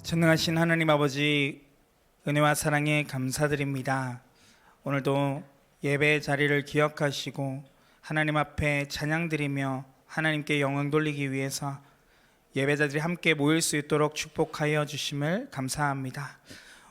전능하신 하나님 아버지, 은혜와 사랑에 감사드립니다. 오늘도 예배 자리를 기억하시고 하나님 앞에 찬양드리며 하나님께 영광 돌리기 위해서 예배자들이 함께 모일 수 있도록 축복하여 주심을 감사합니다.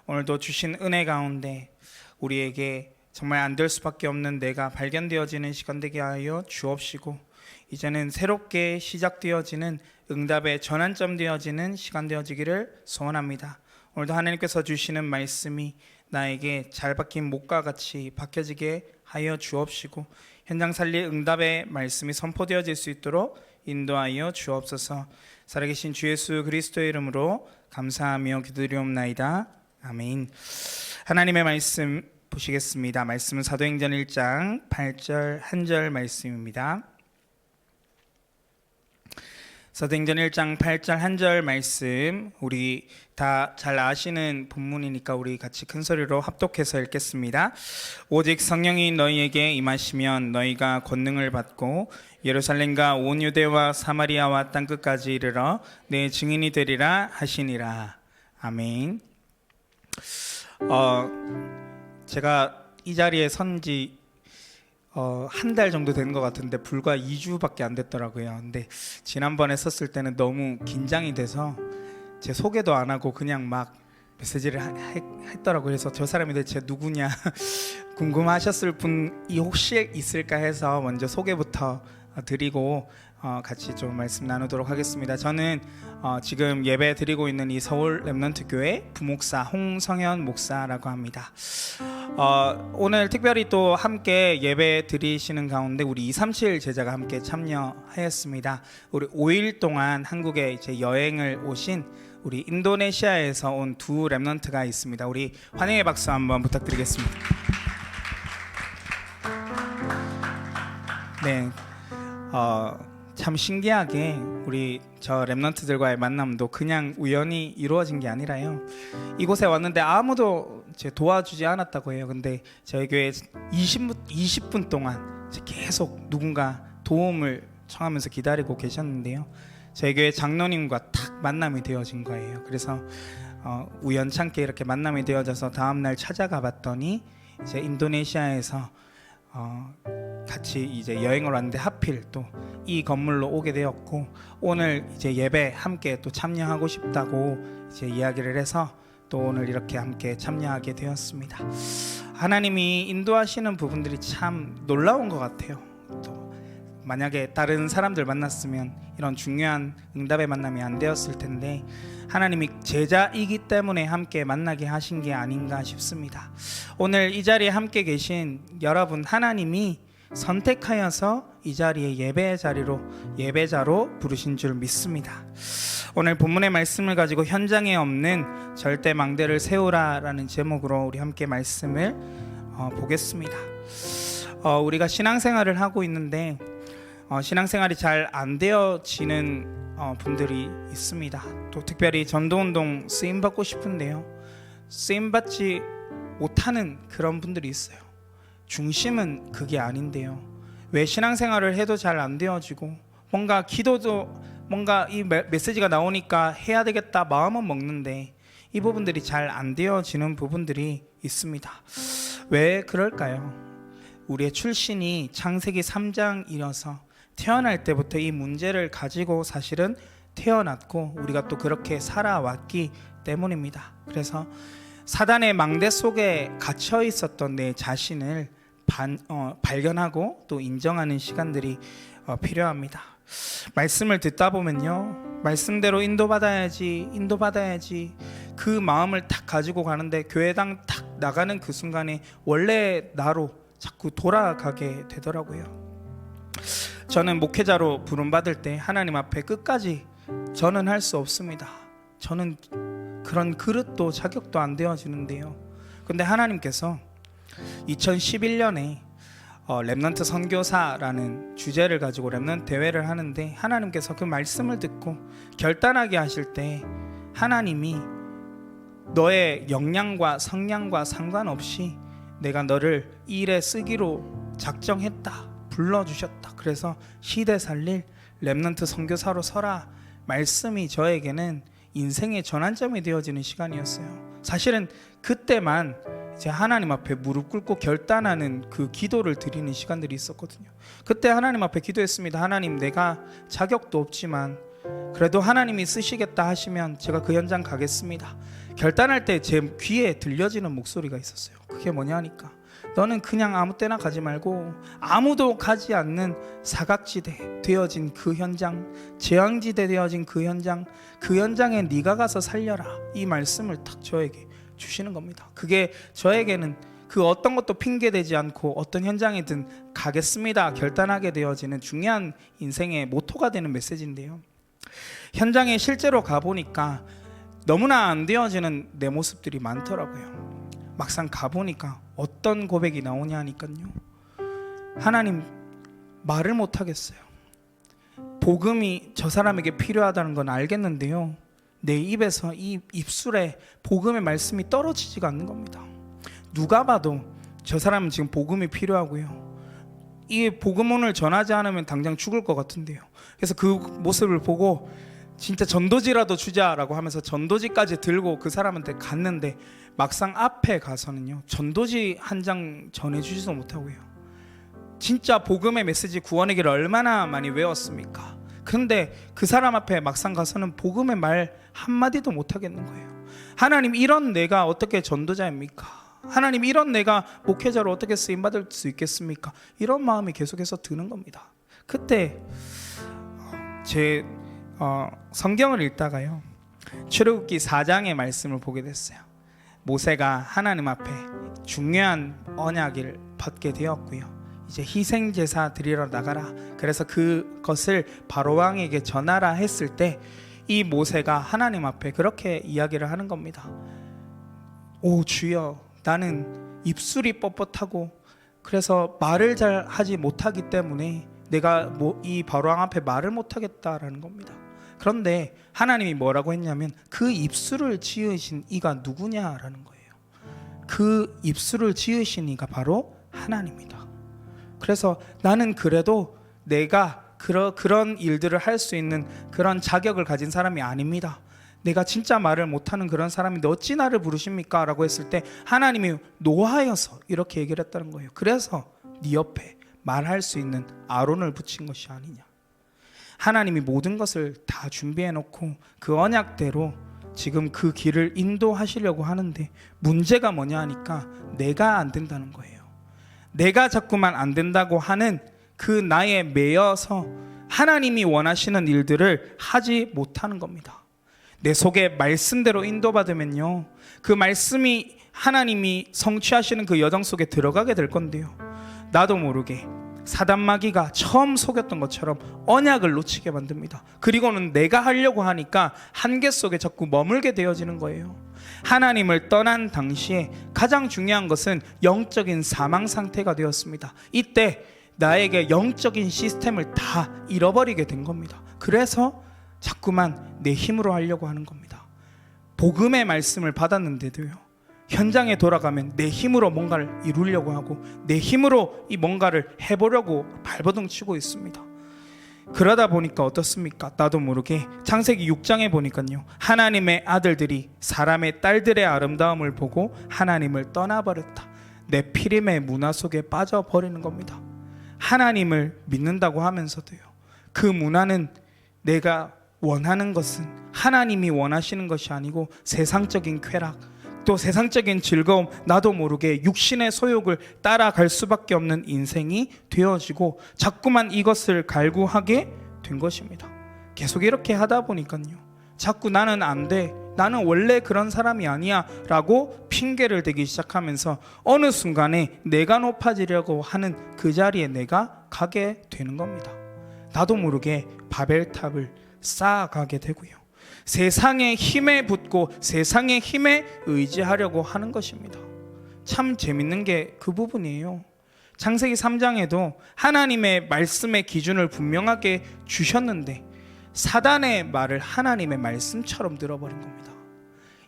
오늘도 주신 은혜 가운데 우리에게 정말 안 될 수밖에 없는 내가 발견되어지는 시간 되게 하여 주옵시고, 이제는 새롭게 시작되어지는 응답의 전환점 되어지는 시간 되어지기를 소원합니다. 오늘도 하나님께서 주시는 말씀이 나에게 잘 박힌 목과 같이 박혀지게 하여 주옵시고, 현장 살릴 응답의 말씀이 선포되어질 수 있도록 인도하여 주옵소서. 살아계신 주 예수 그리스도의 이름으로 감사하며 기도드리옵나이다. 아멘. 하나님의 말씀 보시겠습니다. 말씀은 사도행전 1장 8절 한 절 말씀입니다. 사도행전 1장 8절 한 절 말씀, 우리 다 잘 아시는 본문이니까 우리 같이 큰 소리로 합독해서 읽겠습니다. 오직 성령이 너희에게 임하시면 너희가 권능을 받고 예루살렘과 온 유대와 사마리아와 땅끝까지 이르러 내 증인이 되리라 하시니라. 아멘. 제가 이 자리에 선지 한 달 정도 된 것 같은데 불과 2주밖에 안 됐더라고요. 근데 지난번에 썼을 때는 너무 긴장이 돼서 제 소개도 안 하고 그냥 막 메시지를 했더라고요. 그래서 저 사람이 대체 누구냐 궁금하셨을 분이 혹시 있을까 해서 먼저 소개부터 드리고 같이 좀 말씀 나누도록 하겠습니다. 저는 지금 예배 드리고 있는 이 서울 렘넌트 교회 부목사 홍성현 목사라고 합니다. 오늘 특별히 또 함께 예배 드리시는 가운데 우리 237 제자가 함께 참여하였습니다. 우리 5일 동안 한국에 이제 여행을 오신 우리 인도네시아에서 온 두 렘넌트가 있습니다. 우리 환영의 박수 한번 부탁드리겠습니다. 네, 참 신기하게 우리 저 렘넌트들과의 만남도 그냥 우연히 이루어진 게 아니라요, 이곳에 왔는데 아무도 도와주지 않았다고 해요. 근데 저희 교회 20분 동안 계속 누군가 도움을 청하면서 기다리고 계셨는데요, 저희 교회 장로님과 딱 만남이 되어진 거예요. 그래서 우연찮게 이렇게 만남이 되어져서 다음날 찾아가 봤더니 이제 인도네시아에서 같이 이제 여행을 왔는데 하필 또 이 건물로 오게 되었고, 오늘 이제 예배 함께 또 참여하고 싶다고 이제 이야기를 해서 또 오늘 이렇게 함께 참여하게 되었습니다. 하나님이 인도하시는 부분들이 참 놀라운 것 같아요. 또 만약에 다른 사람들 만났으면 이런 중요한 응답의 만남이 안 되었을 텐데 하나님이 제자이기 때문에 함께 만나게 하신 게 아닌가 싶습니다. 오늘 이 자리에 함께 계신 여러분, 하나님이 선택하여서 이 자리에 예배자로 부르신 줄 믿습니다. 오늘 본문의 말씀을 가지고 현장에 없는 절대 망대를 세우라라는 제목으로 우리 함께 말씀을 보겠습니다. 우리가 신앙생활을 하고 있는데 신앙생활이 잘 안 되어지는 분들이 있습니다. 또 특별히 전도운동 쓰임받고 싶은데요, 쓰임받지 못하는 그런 분들이 있어요. 중심은 그게 아닌데요, 왜 신앙생활을 해도 잘 안 되어지고 뭔가 기도도 뭔가 이 메시지가 나오니까 해야 되겠다 마음은 먹는데 이 부분들이 잘 안 되어지는 부분들이 있습니다. 왜 그럴까요? 우리의 출신이 창세기 3장이어서 태어날 때부터 이 문제를 가지고 사실은 태어났고 우리가 또 그렇게 살아왔기 때문입니다. 그래서 사단의 망대 속에 갇혀 있었던 내 자신을 발견하고 또 인정하는 시간들이 필요합니다. 말씀을 듣다 보면요, 말씀대로 인도받아야지 그 마음을 딱 가지고 가는데 교회당 딱 나가는 그 순간에 원래 나로 자꾸 돌아가게 되더라고요. 저는 목회자로 부름받을 때 하나님 앞에 끝까지 저는 할 수 없습니다. 저는 그런 그릇도 자격도 안 되어지는데요, 근데 하나님께서 2011년에 렘넌트 선교사라는 주제를 가지고 렘넌트 대회를 하는데 하나님께서 그 말씀을 듣고 결단하게 하실 때 하나님이 너의 역량과 성량과 상관없이 내가 너를 이 일에 쓰기로 작정했다, 불러주셨다. 그래서 시대 살릴 렘넌트 선교사로 서라 말씀이 저에게는 인생의 전환점이 되어지는 시간이었어요. 사실은 그때만 이제 하나님 앞에 무릎 꿇고 결단하는 그 기도를 드리는 시간들이 있었거든요. 그때 하나님 앞에 기도했습니다. 하나님, 내가 자격도 없지만 그래도 하나님이 쓰시겠다 하시면 제가 그 현장 가겠습니다. 결단할 때 제 귀에 들려지는 목소리가 있었어요. 그게 뭐냐 하니까, 너는 그냥 아무 때나 가지 말고 아무도 가지 않는 사각지대 되어진 그 현장, 재앙지대 되어진 그 현장에 네가 가서 살려라, 이 말씀을 딱 저에게 주시는 겁니다. 그게 저에게는 그 어떤 것도 핑계대지 않고 어떤 현장이든 가겠습니다 결단하게 되어지는 중요한 인생의 모토가 되는 메시지인데요, 현장에 실제로 가보니까 너무나 안 되어지는 내 모습들이 많더라고요. 막상 가보니까 어떤 고백이 나오냐 하니까요, 하나님, 말을 못하겠어요. 복음이 저 사람에게 필요하다는 건 알겠는데요, 내 입에서 이 입술에 복음의 말씀이 떨어지지가 않는 겁니다. 누가 봐도 저 사람은 지금 복음이 필요하고요, 이 복음을 전하지 않으면 당장 죽을 것 같은데요. 그래서 그 모습을 보고 진짜 전도지라도 주자라고 하면서 전도지까지 들고 그 사람한테 갔는데, 막상 앞에 가서는요, 전도지 한 장 전해주지도 못하고요, 진짜 복음의 메시지, 구원의 길을 얼마나 많이 외웠습니까? 그런데 그 사람 앞에 막상 가서는 복음의 말 한마디도 못하겠는 거예요. 하나님, 이런 내가 어떻게 전도자입니까? 하나님, 이런 내가 목회자로 어떻게 쓰임받을 수 있겠습니까? 이런 마음이 계속해서 드는 겁니다. 그때 제 성경을 읽다가요, 출애굽기 4장의 말씀을 보게 됐어요. 모세가 하나님 앞에 중요한 언약을 받게 되었고요, 이제 희생 제사 드리러 나가라, 그래서 그것을 바로 왕에게 전하라 했을 때 이 모세가 하나님 앞에 그렇게 이야기를 하는 겁니다. 오 주여, 나는 입술이 뻣뻣하고 그래서 말을 잘 하지 못하기 때문에 내가 이 바로 왕 앞에 말을 못하겠다라는 겁니다. 그런데 하나님이 뭐라고 했냐면, 그 입술을 지으신 이가 누구냐라는 거예요. 그 입술을 지으신 이가 바로 하나님이다. 그래서 나는 그래도 내가 그런 일들을 할 수 있는 그런 자격을 가진 사람이 아닙니다. 내가 진짜 말을 못하는 그런 사람인데 어찌 나를 부르십니까? 라고 했을 때 하나님이 노하여서 이렇게 얘기를 했다는 거예요. 그래서 네 옆에 말할 수 있는 아론을 붙인 것이 아니냐. 하나님이 모든 것을 다 준비해 놓고 그 언약대로 지금 그 길을 인도하시려고 하는데, 문제가 뭐냐 하니까 내가 안 된다는 거예요. 내가 자꾸만 안 된다고 하는 그 나에 매여서 하나님이 원하시는 일들을 하지 못하는 겁니다. 내 속에 말씀대로 인도받으면요, 그 말씀이 하나님이 성취하시는 그 여정 속에 들어가게 될 건데요, 나도 모르게 사단마귀가 처음 속였던 것처럼 언약을 놓치게 만듭니다. 그리고는 내가 하려고 하니까 한계 속에 자꾸 머물게 되어지는 거예요. 하나님을 떠난 당시에 가장 중요한 것은 영적인 사망 상태가 되었습니다. 이때 나에게 영적인 시스템을 다 잃어버리게 된 겁니다. 그래서 자꾸만 내 힘으로 하려고 하는 겁니다. 복음의 말씀을 받았는데도요, 현장에 돌아가면 내 힘으로 뭔가를 이루려고 하고 내 힘으로 이 뭔가를 해보려고 발버둥 치고 있습니다. 그러다 보니까 어떻습니까? 나도 모르게 창세기 6장에 보니까요, 하나님의 아들들이 사람의 딸들의 아름다움을 보고 하나님을 떠나버렸다. 내 피림의 문화 속에 빠져버리는 겁니다. 하나님을 믿는다고 하면서도요, 그 문화는 내가 원하는 것은 하나님이 원하시는 것이 아니고 세상적인 쾌락, 또 세상적인 즐거움, 나도 모르게 육신의 소욕을 따라갈 수밖에 없는 인생이 되어지고 자꾸만 이것을 갈구하게 된 것입니다. 계속 이렇게 하다 보니까요, 자꾸 나는 안 돼, 나는 원래 그런 사람이 아니야 라고 핑계를 대기 시작하면서 어느 순간에 내가 높아지려고 하는 그 자리에 내가 가게 되는 겁니다. 나도 모르게 바벨탑을 쌓아가게 되고요, 세상의 힘에 붙고 세상의 힘에 의지하려고 하는 것입니다. 참 재밌는 게 그 부분이에요. 창세기 3장에도 하나님의 말씀의 기준을 분명하게 주셨는데 사단의 말을 하나님의 말씀처럼 들어버린 겁니다.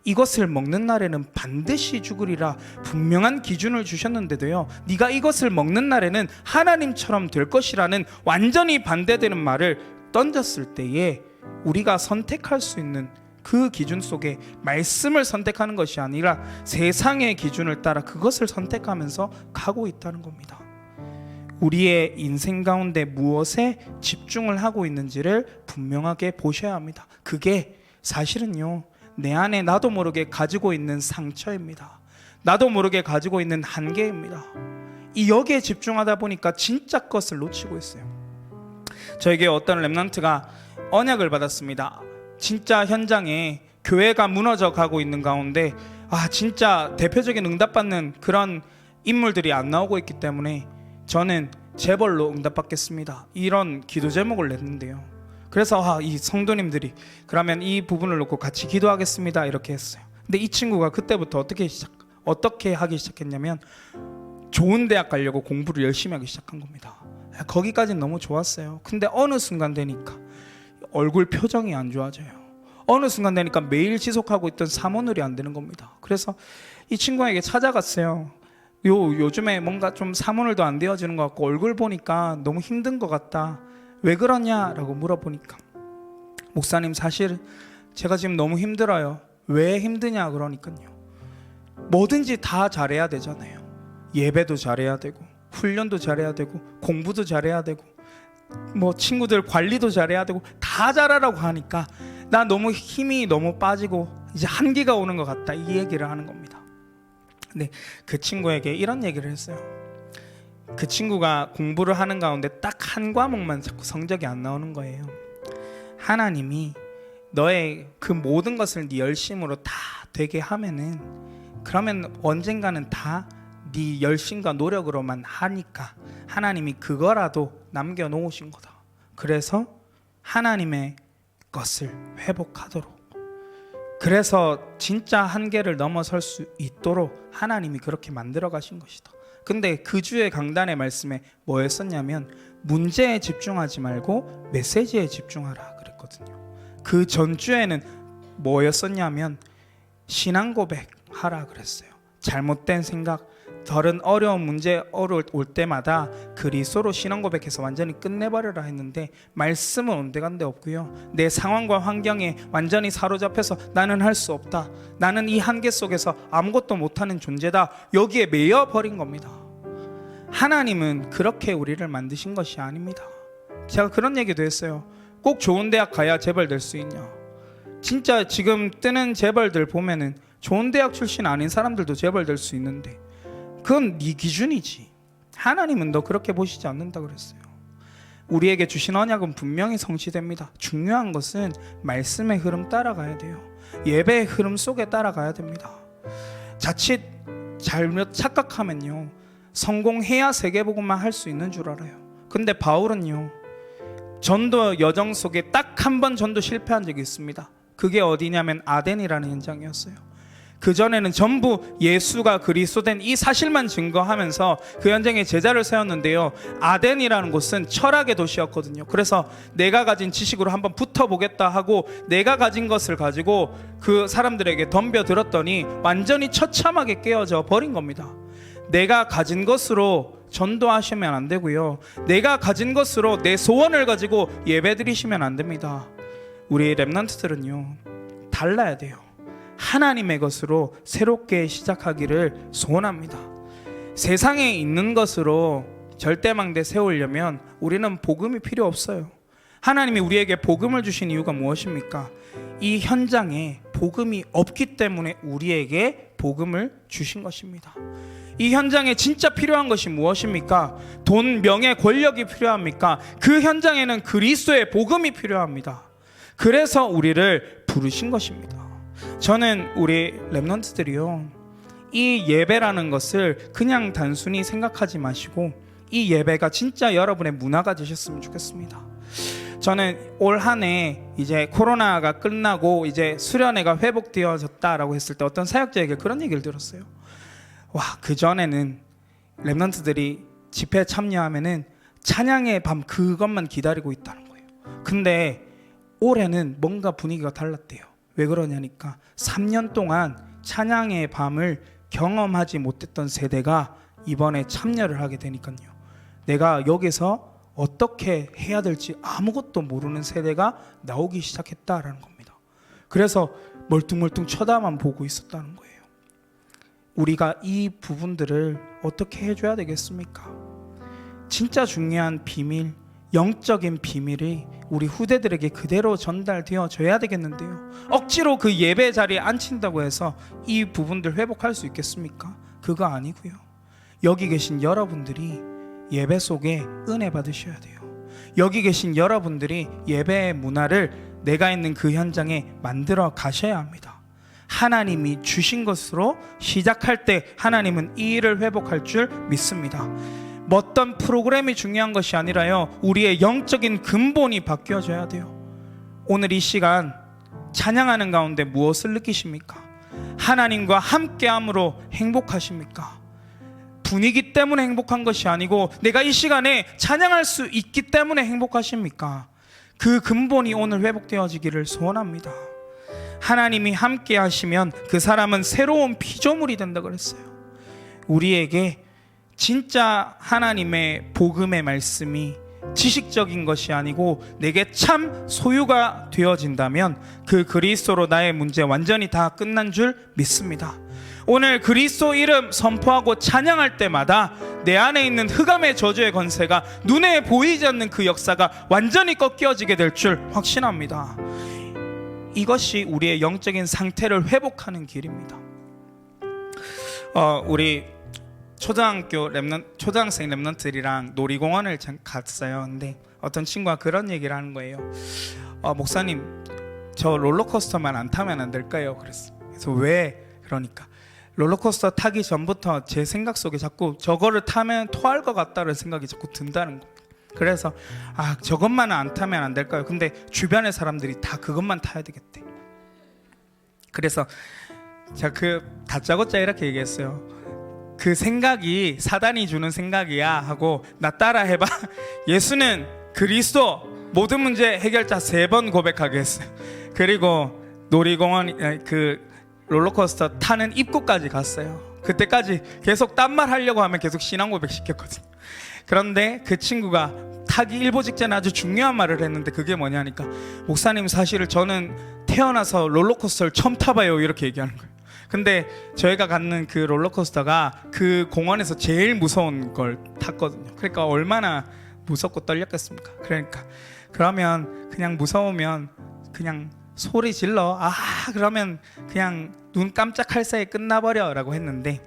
이것을 먹는 날에는 반드시 죽으리라 분명한 기준을 주셨는데도요, 네가 이것을 먹는 날에는 하나님처럼 될 것이라는 완전히 반대되는 말을 던졌을 때에 우리가 선택할 수 있는 그 기준 속에 말씀을 선택하는 것이 아니라 세상의 기준을 따라 그것을 선택하면서 가고 있다는 겁니다. 우리의 인생 가운데 무엇에 집중을 하고 있는지를 분명하게 보셔야 합니다. 그게 사실은요, 내 안에 나도 모르게 가지고 있는 상처입니다. 나도 모르게 가지고 있는 한계입니다. 이 여기에 집중하다 보니까 진짜 것을 놓치고 있어요. 저에게 어떤 렘넌트가 언약을 받았습니다. 진짜 현장에 교회가 무너져 가고 있는 가운데 진짜 대표적인 응답받는 그런 인물들이 안 나오고 있기 때문에 저는 재벌로 응답받겠습니다, 이런 기도 제목을 냈는데요. 그래서 이 성도님들이 그러면 이 부분을 놓고 같이 기도하겠습니다, 이렇게 했어요. 근데 이 친구가 그때부터 어떻게 하기 시작했냐면 좋은 대학 가려고 공부를 열심히 하기 시작한 겁니다. 거기까지는 너무 좋았어요. 근데 어느 순간 되니까 얼굴 표정이 안 좋아져요. 어느 순간 되니까 매일 지속하고 있던 사모늘이 안 되는 겁니다. 그래서 이 친구에게 찾아갔어요. 요즘에 뭔가 좀 사모늘도 안 되어지는 것 같고 얼굴 보니까 너무 힘든 것 같다, 왜 그러냐라고 물어보니까 목사님, 사실 제가 지금 너무 힘들어요. 왜 힘드냐 그러니까요, 뭐든지 다 잘해야 되잖아요. 예배도 잘해야 되고 훈련도 잘해야 되고 공부도 잘해야 되고 뭐 친구들 관리도 잘해야 되고 다 잘하라고 하니까 나 너무 힘이 너무 빠지고 이제 한계가 오는 것 같다, 이 얘기를 하는 겁니다. 근데 그 친구에게 이런 얘기를 했어요. 그 친구가 공부를 하는 가운데 딱 한 과목만 자꾸 성적이 안 나오는 거예요. 하나님이 너의 그 모든 것을 네 열심으로 다 되게 하면은 그러면 언젠가는 다 네 열심과 노력으로만 하니까 하나님이 그거라도 남겨놓으신 거다. 그래서 하나님의 것을 회복하도록, 그래서 진짜 한계를 넘어설 수 있도록 하나님이 그렇게 만들어 가신 것이다. 근데 그 주의 강단의 말씀에 뭐였었냐면 문제에 집중하지 말고 메시지에 집중하라 그랬거든요. 그 전주에는 뭐였었냐면 신앙 고백하라 그랬어요. 잘못된 생각, 다른 어려운 문제 올 때마다 그리스도로 신앙 고백해서 완전히 끝내버려라 했는데 말씀은 온데간데 없고요. 내 상황과 환경에 완전히 사로잡혀서 나는 할 수 없다, 나는 이 한계 속에서 아무것도 못하는 존재다, 여기에 매여버린 겁니다. 하나님은 그렇게 우리를 만드신 것이 아닙니다. 제가 그런 얘기도 했어요. 꼭 좋은 대학 가야 재벌 될 수 있냐. 진짜 지금 뜨는 재벌들 보면은 좋은 대학 출신 아닌 사람들도 재벌 될 수 있는데 그건 네 기준이지. 하나님은 너 그렇게 보시지 않는다 그랬어요. 우리에게 주신 언약은 분명히 성취됩니다. 중요한 것은 말씀의 흐름 따라가야 돼요. 예배의 흐름 속에 따라가야 됩니다. 자칫 잘못 착각하면요, 성공해야 세계복음만 할 수 있는 줄 알아요. 근데 바울은요, 전도 여정 속에 딱 한 번 전도 실패한 적이 있습니다. 그게 어디냐면 아덴이라는 현장이었어요. 그전에는 전부 예수가 그리스도된 이 사실만 증거하면서 그 현장에 제자를 세웠는데요, 아덴이라는 곳은 철학의 도시였거든요. 그래서 내가 가진 지식으로 한번 붙어보겠다 하고 내가 가진 것을 가지고 그 사람들에게 덤벼들었더니 완전히 처참하게 깨어져 버린 겁니다. 내가 가진 것으로 전도하시면 안 되고요, 내가 가진 것으로 내 소원을 가지고 예배드리시면 안 됩니다. 우리 렘넌트들은요, 달라야 돼요. 하나님의 것으로 새롭게 시작하기를 소원합니다. 세상에 있는 것으로 절대망대 세우려면 우리는 복음이 필요 없어요. 하나님이 우리에게 복음을 주신 이유가 무엇입니까? 이 현장에 복음이 없기 때문에 우리에게 복음을 주신 것입니다. 이 현장에 진짜 필요한 것이 무엇입니까? 돈, 명예, 권력이 필요합니까? 그 현장에는 그리스도의 복음이 필요합니다. 그래서 우리를 부르신 것입니다. 저는 우리 렘넌트들이요, 이 예배라는 것을 그냥 단순히 생각하지 마시고 이 예배가 진짜 여러분의 문화가 되셨으면 좋겠습니다. 저는 올 한 해 이제 코로나가 끝나고 이제 수련회가 회복되어졌다라고 했을 때 어떤 사역자에게 그런 얘기를 들었어요. 와, 그전에는 렘넌트들이 집회에 참여하면은 찬양의 밤 그것만 기다리고 있다는 거예요. 근데 올해는 뭔가 분위기가 달랐대요. 왜 그러냐니까 3년 동안 찬양의 밤을 경험하지 못했던 세대가 이번에 참여를 하게 되니까요, 내가 여기서 어떻게 해야 될지 아무것도 모르는 세대가 나오기 시작했다라는 겁니다. 그래서 멀뚱멀뚱 쳐다만 보고 있었다는 거예요. 우리가 이 부분들을 어떻게 해줘야 되겠습니까? 진짜 중요한 비밀, 영적인 비밀이 우리 후대들에게 그대로 전달되어져야 되겠는데요. 억지로 그 예배 자리에 앉힌다고 해서 이 부분들 회복할 수 있겠습니까? 그거 아니고요. 여기 계신 여러분들이 예배 속에 은혜 받으셔야 돼요. 여기 계신 여러분들이 예배의 문화를 내가 있는 그 현장에 만들어 가셔야 합니다. 하나님이 주신 것으로 시작할 때 하나님은 이 일을 회복할 줄 믿습니다. 어떤 프로그램이 중요한 것이 아니라요, 우리의 영적인 근본이 바뀌어져야 돼요. 오늘 이 시간 찬양하는 가운데 무엇을 느끼십니까? 하나님과 함께함으로 행복하십니까? 분위기 때문에 행복한 것이 아니고 내가 이 시간에 찬양할 수 있기 때문에 행복하십니까? 그 근본이 오늘 회복되어지기를 소원합니다. 하나님이 함께 하시면 그 사람은 새로운 피조물이 된다 그랬어요. 우리에게 진짜 하나님의 복음의 말씀이 지식적인 것이 아니고 내게 참 소유가 되어진다면 그 그리스도로 나의 문제 완전히 다 끝난 줄 믿습니다. 오늘 그리스도 이름 선포하고 찬양할 때마다 내 안에 있는 흑암의 저주의 권세가 눈에 보이지 않는 그 역사가 완전히 꺾여지게 될 줄 확신합니다. 이것이 우리의 영적인 상태를 회복하는 길입니다. 우리 초등학생 랩런트들이랑 놀이공원을 갔어요. 근데 어떤 친구가 그런 얘기를 하는 거예요. 목사님, 저 롤러코스터만 안 타면 안 될까요? 그래서 왜? 그러니까 롤러코스터 타기 전부터 제 생각 속에 자꾸 저거를 타면 토할 것 같다는 생각이 자꾸 든다는 겁니다. 그래서 저것만은 안 타면 안 될까요? 근데 주변의 사람들이 다 그것만 타야 되겠대. 그래서 제가 다짜고짜 이렇게 얘기했어요. 그 생각이 사단이 주는 생각이야 하고 나 따라 해봐. 예수는 그리스도, 모든 문제 해결자 3번 고백하게 했어요. 그리고 놀이공원 그 롤러코스터 타는 입구까지 갔어요. 그때까지 계속 딴 말 하려고 하면 계속 신앙 고백 시켰거든요. 그런데 그 친구가 타기 일보 직전에 아주 중요한 말을 했는데 그게 뭐냐니까, 목사님 사실 저는 태어나서 롤러코스터를 처음 타봐요, 이렇게 얘기하는 거예요. 근데 저희가 갖는 그 롤러코스터가 그 공원에서 제일 무서운 걸 탔거든요. 그러니까 얼마나 무섭고 떨렸겠습니까? 그러면 그냥 무서우면 그냥 소리 질러, 그러면 그냥 눈 깜짝할 사이에 끝나버려 라고 했는데,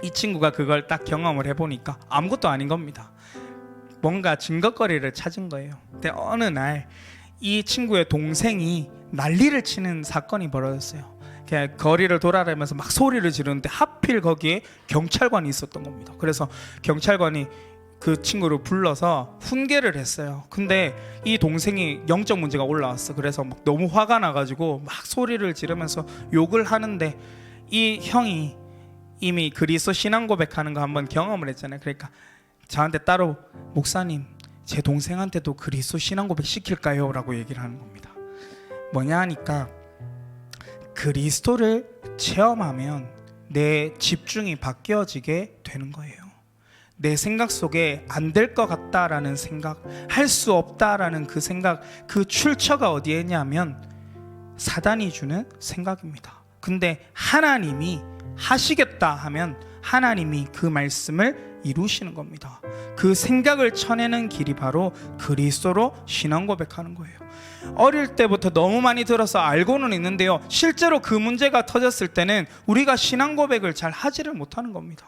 이 친구가 그걸 딱 경험을 해보니까 아무것도 아닌 겁니다. 뭔가 증거거리를 찾은 거예요. 근데 어느 날 이 친구의 동생이 난리를 치는 사건이 벌어졌어요. 그냥 거리를 돌아다니면서 막 소리를 지르는데 하필 거기에 경찰관이 있었던 겁니다. 그래서 경찰관이 그 친구를 불러서 훈계를 했어요. 근데 이 동생이 영적 문제가 올라왔어. 그래서 막 너무 화가 나가지고 막 소리를 지르면서 욕을 하는데, 이 형이 이미 그리스도 신앙 고백하는 거 한번 경험을 했잖아요. 그러니까 저한테 따로, 목사님 제 동생한테도 그리스도 신앙 고백 시킬까요? 라고 얘기를 하는 겁니다. 뭐냐 하니까, 그리스도를 체험하면 내 집중이 바뀌어지게 되는 거예요. 내 생각 속에 안 될 것 같다라는 생각, 할 수 없다라는 그 생각, 그 출처가 어디에 있냐면 사단이 주는 생각입니다. 근데 하나님이 하시겠다 하면 하나님이 그 말씀을 이루시는 겁니다. 그 생각을 쳐내는 길이 바로 그리스도로 신앙 고백하는 거예요. 어릴 때부터 너무 많이 들어서 알고는 있는데요, 실제로 그 문제가 터졌을 때는 우리가 신앙 고백을 잘 하지를 못하는 겁니다.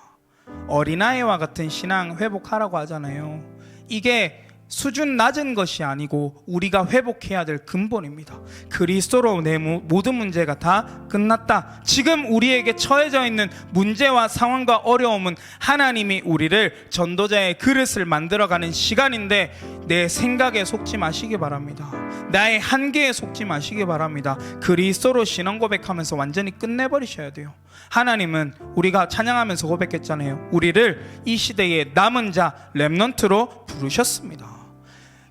어린아이와 같은 신앙 회복하라고 하잖아요. 이게 수준 낮은 것이 아니고 우리가 회복해야 될 근본입니다. 그리스도로 내 모든 문제가 다 끝났다. 지금 우리에게 처해져 있는 문제와 상황과 어려움은 하나님이 우리를 전도자의 그릇을 만들어가는 시간인데, 내 생각에 속지 마시기 바랍니다. 나의 한계에 속지 마시기 바랍니다. 그리스도로 신앙 고백하면서 완전히 끝내버리셔야 돼요. 하나님은 우리가 찬양하면서 고백했잖아요. 우리를 이 시대의 남은 자 렘넌트로 부르셨습니다.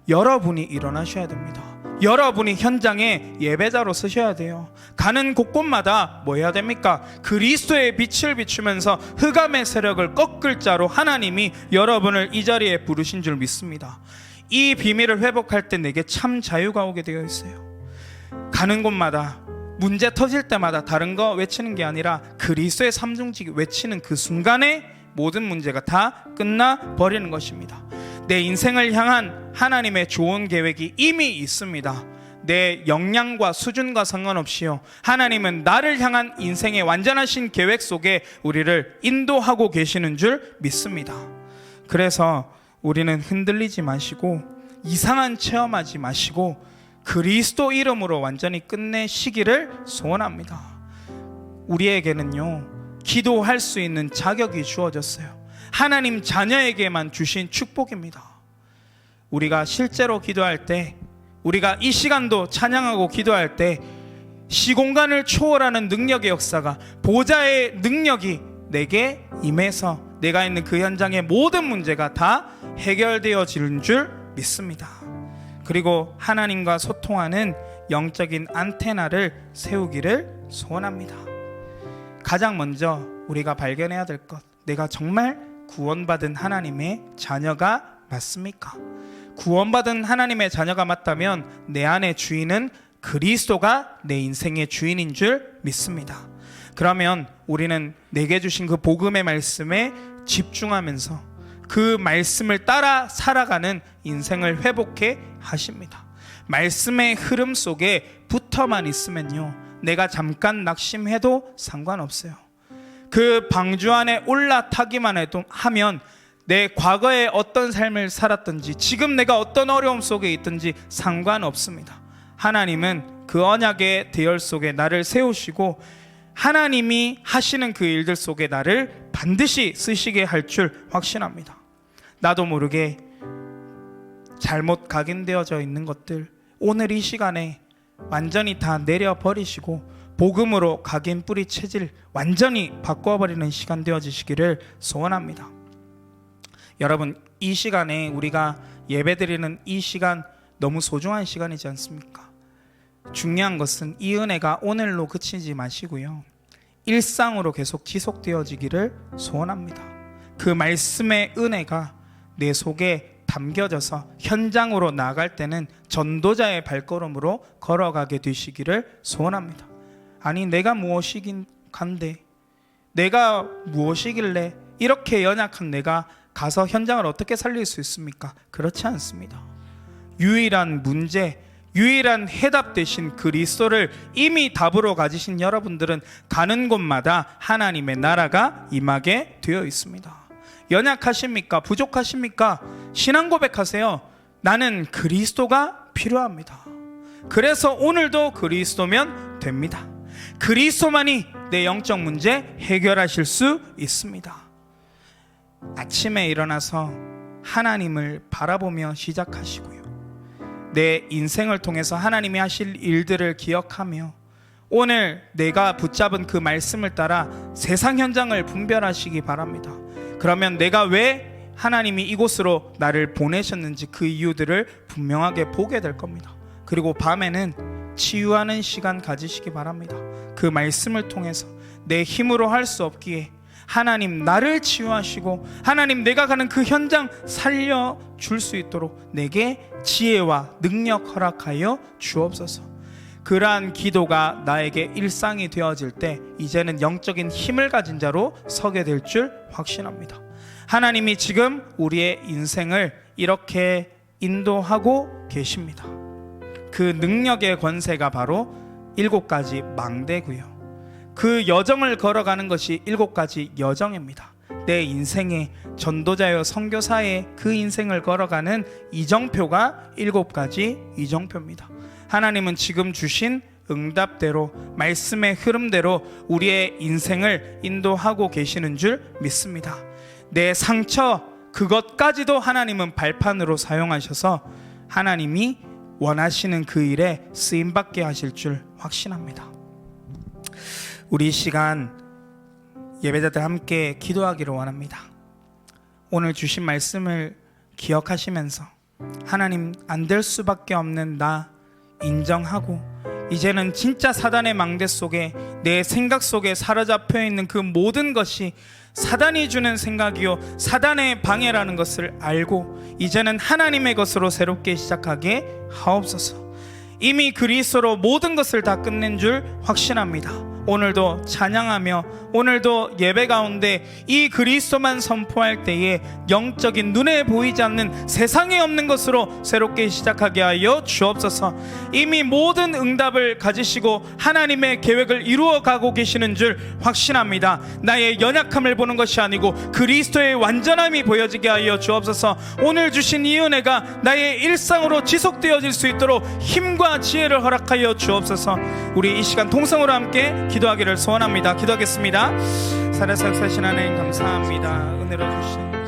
여러분이 일어나셔야 됩니다. 여러분이 현장에 예배자로 서셔야 돼요. 가는 곳곳마다 뭐 해야 됩니까? 그리스도의 빛을 비추면서 흑암의 세력을 꺾을 자로 하나님이 여러분을 이 자리에 부르신 줄 믿습니다. 이 비밀을 회복할 때 내게 참 자유가 오게 되어 있어요. 가는 곳마다 문제 터질 때마다 다른 거 외치는 게 아니라 그리스도의 삼중직 외치는 그 순간에 모든 문제가 다 끝나 버리는 것입니다. 내 인생을 향한 하나님의 좋은 계획이 이미 있습니다. 내 역량과 수준과 상관없이요, 하나님은 나를 향한 인생의 완전하신 계획 속에 우리를 인도하고 계시는 줄 믿습니다. 그래서 우리는 흔들리지 마시고 이상한 체험하지 마시고 그리스도 이름으로 완전히 끝내시기를 소원합니다. 우리에게는요, 기도할 수 있는 자격이 주어졌어요. 하나님 자녀에게만 주신 축복입니다. 우리가 실제로 기도할 때, 우리가 이 시간도 찬양하고 기도할 때 시공간을 초월하는 능력의 역사가, 보좌의 능력이 내게 임해서 내가 있는 그 현장의 모든 문제가 다 해결되어지는 줄 믿습니다. 그리고 하나님과 소통하는 영적인 안테나를 세우기를 소원합니다. 가장 먼저 우리가 발견해야 될 것, 내가 정말 구원받은 하나님의 자녀가 맞습니까? 구원받은 하나님의 자녀가 맞다면 내 안의 주인은 그리스도가 내 인생의 주인인 줄 믿습니다. 그러면 우리는 내게 주신 그 복음의 말씀에 집중하면서 그 말씀을 따라 살아가는 인생을 회복해 하십니다. 말씀의 흐름 속에 붙어만 있으면요, 내가 잠깐 낙심해도 상관없어요. 그 방주 안에 올라타기만 해도 하면 내 과거에 어떤 삶을 살았든지 지금 내가 어떤 어려움 속에 있든지 상관없습니다. 하나님은 그 언약의 대열 속에 나를 세우시고 하나님이 하시는 그 일들 속에 나를 반드시 쓰시게 할 줄 확신합니다. 나도 모르게 잘못 각인되어져 있는 것들, 오늘 이 시간에 완전히 다 내려버리시고 복음으로 각인 뿌리 체질 완전히 바꿔버리는 시간 되어지시기를 소원합니다. 여러분, 이 시간에 우리가 예배드리는 이 시간 너무 소중한 시간이지 않습니까? 중요한 것은 이 은혜가 오늘로 그치지 마시고요, 일상으로 계속 지속되어지기를 소원합니다. 그 말씀의 은혜가 내 속에 담겨져서 현장으로 나아갈 때는 전도자의 발걸음으로 걸어가게 되시기를 소원합니다. 아니, 내가 무엇이긴 간데, 내가 무엇이길래 이렇게 연약한 내가 가서 현장을 어떻게 살릴 수 있습니까? 그렇지 않습니다. 유일한 문제, 유일한 해답 되신 그리스도를 이미 답으로 가지신 여러분들은 가는 곳마다 하나님의 나라가 임하게 되어 있습니다. 연약하십니까? 부족하십니까? 신앙 고백하세요. 나는 그리스도가 필요합니다. 그래서 오늘도 그리스도면 됩니다. 그리스도만이 내 영적 문제 해결하실 수 있습니다. 아침에 일어나서 하나님을 바라보며 시작하시고요, 내 인생을 통해서 하나님이 하실 일들을 기억하며 오늘 내가 붙잡은 그 말씀을 따라 세상 현장을 분별하시기 바랍니다. 그러면 내가 왜 하나님이 이곳으로 나를 보내셨는지 그 이유들을 분명하게 보게 될 겁니다. 그리고 밤에는 치유하는 시간 가지시기 바랍니다. 그 말씀을 통해서 내 힘으로 할 수 없기에 하나님 나를 치유하시고 하나님 내가 가는 그 현장 살려줄 수 있도록 내게 지혜와 능력 허락하여 주옵소서. 그러한 기도가 나에게 일상이 되어질 때 이제는 영적인 힘을 가진 자로 서게 될 줄 확신합니다. 하나님이 지금 우리의 인생을 이렇게 인도하고 계십니다. 그 능력의 권세가 바로 7가지 망대고요, 그 여정을 걸어가는 것이 7가지 여정입니다. 내 인생의 전도자여 선교사의 그 인생을 걸어가는 이정표가 7가지 이정표입니다. 하나님은 지금 주신 응답대로 말씀의 흐름대로 우리의 인생을 인도하고 계시는 줄 믿습니다. 내 상처 그것까지도 하나님은 발판으로 사용하셔서 하나님이 원하시는 그 일에 쓰임받게 하실 줄 확신합니다. 우리 이 시간 예배자들 함께 기도하기를 원합니다. 오늘 주신 말씀을 기억하시면서 하나님, 안 될 수밖에 없는 나 인정하고 이제는 진짜 사단의 망대 속에 내 생각 속에 사로잡혀 있는 그 모든 것이 사단이 주는 생각이요 사단의 방해라는 것을 알고 이제는 하나님의 것으로 새롭게 시작하게 하옵소서. 이미 그리스도로 모든 것을 다 끝낸 줄 확신합니다. 오늘도 찬양하며 오늘도 예배 가운데 이 그리스도만 선포할 때에 영적인 눈에 보이지 않는 세상에 없는 것으로 새롭게 시작하게 하여 주옵소서. 이미 모든 응답을 가지시고 하나님의 계획을 이루어 가고 계시는 줄 확신합니다. 나의 연약함을 보는 것이 아니고 그리스도의 완전함이 보여지게 하여 주옵소서. 오늘 주신 이 은혜가 나의 일상으로 지속되어질 수 있도록 힘과 지혜를 허락하여 주옵소서. 우리 이 시간 동성으로 함께 기도하기를 소원합니다. 기도하겠습니다. 살아서 역사하신 하나님 감사합니다. 은혜로 주신